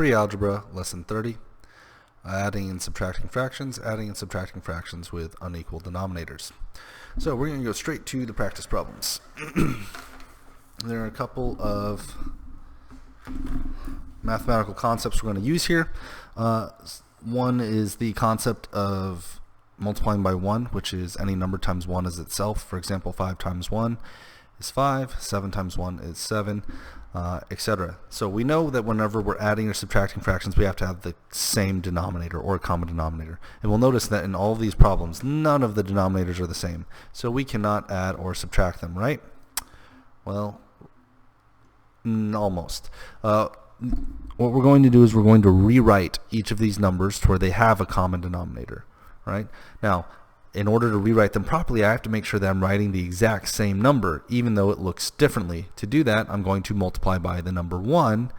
Pre-algebra, lesson 30. Adding and subtracting fractions, with unequal denominators. So we're going to go straight to the practice problems. There are a couple of mathematical concepts we're going to use here. One is the concept of multiplying by 1, which is any number times 1 is itself. For example, 5 times 1 is 5, 7 times 1 is 7, etc. So we know that whenever we're adding or subtracting fractions, we have to have the same denominator or a common denominator. And we'll notice that in all of these problems, none of the denominators are the same. So we cannot add or subtract them, right? Well, almost. What we're going to do is we're going to rewrite each of these numbers to where they have a common denominator, right? Now, in order to rewrite them properly, I have to make sure that I'm writing the exact same number, even though it looks differently. To do that, I'm going to multiply by the number 1,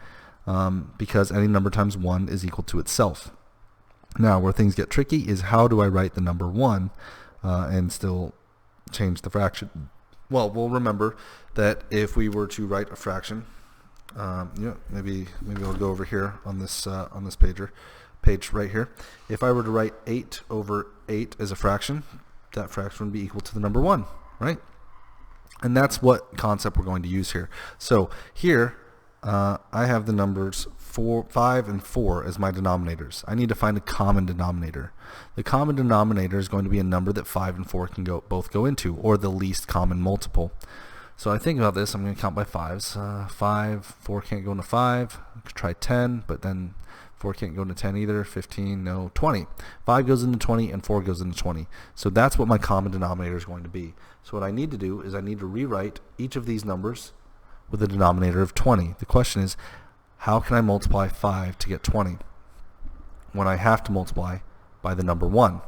because any number times 1 is equal to itself. Now, where things get tricky is how do I write the number 1 and still change the fraction? Well, we'll remember that if we were to write a fraction, maybe I'll go over here on this page right here. If I were to write 8 over 8 as a fraction, that fraction would be equal to the number 1, right? And that's what concept we're going to use here. So here I have the numbers 5 and 4 as my denominators. I need to find a common denominator. The common denominator is going to be a number that 5 and 4 can both go into, or the least common multiple. So I think about this, I'm going to count by 5s. 4 can't go into 5. I could try 10, but then 4 can't go into 10 either. 15, no. 20. 5 goes into 20 and 4 goes into 20. So that's what my common denominator is going to be. So what I need to do is I need to rewrite each of these numbers with a denominator of 20. The question is, how can I multiply 5 to get 20 when I have to multiply by the number 1?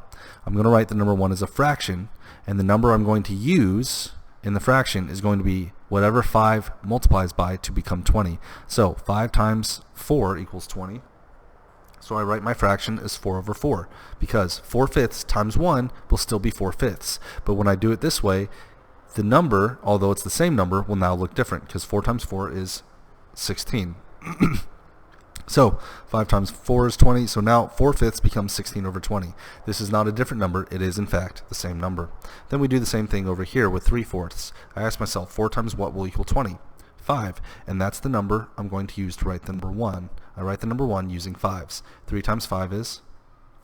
I'm going to write the number 1 as a fraction, and the number I'm going to use in the fraction is going to be whatever 5 multiplies by to become 20. So 5 times 4 equals 20. So I write my fraction as 4 over 4, because 4/5 times 1 will still be 4/5. But when I do it this way, the number, although it's the same number, will now look different, because 4 times 4 is 16. So 5 times 4 is 20, so now 4/5 becomes 16 over 20. This is not a different number, it is in fact the same number. Then we do the same thing over here with 3/4. I ask myself, 4 times what will equal 20? 5, and that's the number I'm going to use to write the number 1. I write the number 1 using 5s. 3 times 5 is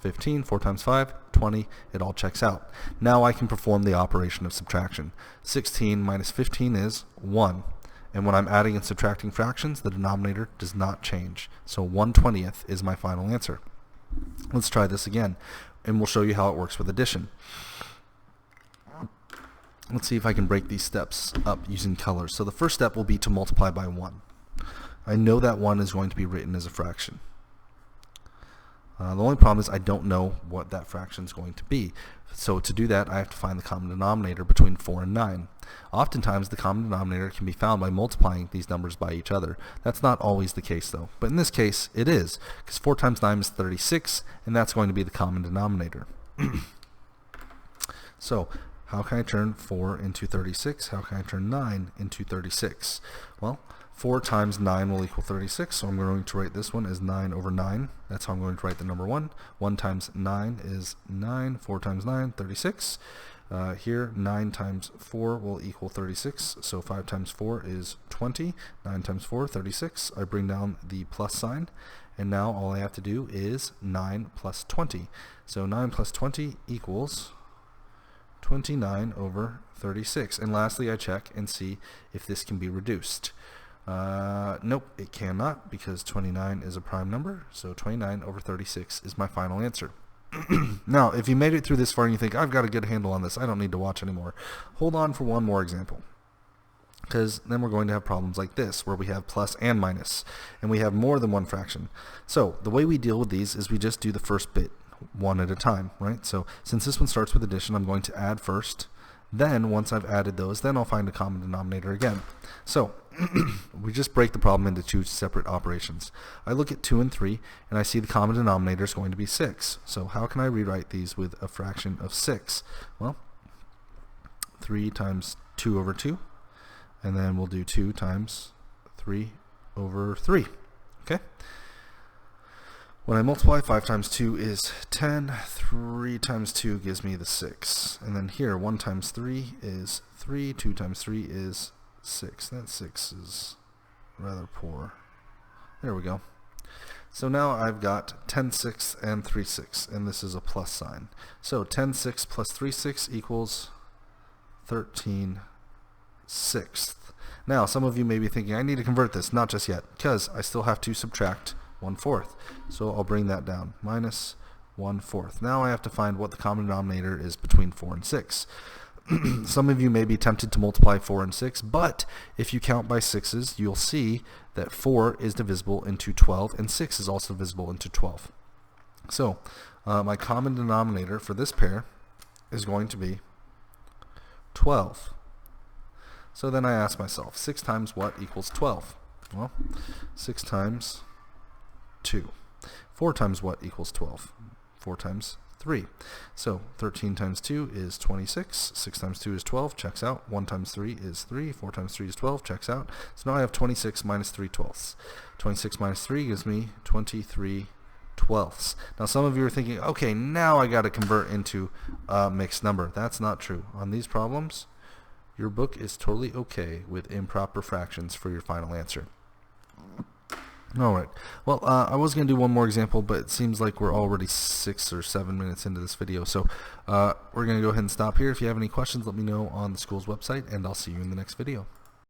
15, 4 times 5, 20, it all checks out. Now I can perform the operation of subtraction. 16 minus 15 is 1. And when I'm adding and subtracting fractions, the denominator does not change. So 1/20th is my final answer. Let's try this again, and we'll show you how it works with addition. Let's see if I can break these steps up using colors. So the first step will be to multiply by 1. I know that 1 is going to be written as a fraction. The only problem is I don't know what that fraction is going to be. So to do that, I have to find the common denominator between 4 and 9. Oftentimes, the common denominator can be found by multiplying these numbers by each other. That's not always the case, though. But in this case, it is, because 4 times 9 is 36, and that's going to be the common denominator. So how can I turn 4 into 36? How can I turn 9 into 36? Well, 4 times 9 will equal 36, so I'm going to write this one as 9 over 9. That's how I'm going to write the number 1. 1 times 9 is 9. 4 times 9, 36. Here, 9 times 4 will equal 36, so 5 times 4 is 20. 9 times 4, 36. I bring down the plus sign, and now all I have to do is 9 plus 20. So 9 plus 20 equals 29 over 36. And lastly, I check and see if this can be reduced. Nope, it cannot, because 29 is a prime number, so 29 over 36 is my final answer. Now, if you made it through this far and you think, I've got a good handle on this, I don't need to watch anymore, hold on for one more example, because then we're going to have problems like this, where we have plus and minus, and we have more than one fraction. So the way we deal with these is we just do the first bit one at a time, right? So since this one starts with addition, I'm going to add first. Then once I've added those, then I'll find a common denominator again. So we just break the problem into 2 separate operations. I look at 2 and 3, and I see the common denominator is going to be 6. So how can I rewrite these with a fraction of 6? Well, 3 times 2 over 2, and then we'll do 2 times 3 over 3. Okay? When I multiply, 5 times 2 is 10, 3 times 2 gives me the 6. And then here, 1 times 3 is 3, 2 times 3 is 6. That 6 is rather poor. There we go. So now I've got 10 sixths and 3 sixths, and this is a plus sign. So 10 sixths plus 3 sixths equals 13 sixths. Now, some of you may be thinking, I need to convert this. Not just yet, because I still have to subtract 1/4. So I'll bring that down, minus 1/4. Now I have to find what the common denominator is between 4 and 6. Some of you may be tempted to multiply 4 and 6, but if you count by sixes, you'll see that 4 is divisible into 12, and 6 is also divisible into 12. So my common denominator for this pair is going to be 12. So then I ask myself, 6 times what equals 12? Well, 6 times 2. 4 times what equals 12? 4 times 3. So 13 times 2 is 26. 6 times 2 is 12. Checks out. 1 times 3 is 3. 4 times 3 is 12. Checks out. So now I have 26 minus 3 twelfths. 26 minus 3 gives me 23 twelfths. Now some of you are thinking, okay, now I got to convert into a mixed number. That's not true. On these problems, your book is totally okay with improper fractions for your final answer. Alright, well, I was going to do one more example, but it seems like we're already 6 or 7 minutes into this video, so we're going to go ahead and stop here. If you have any questions, let me know on the school's website, and I'll see you in the next video.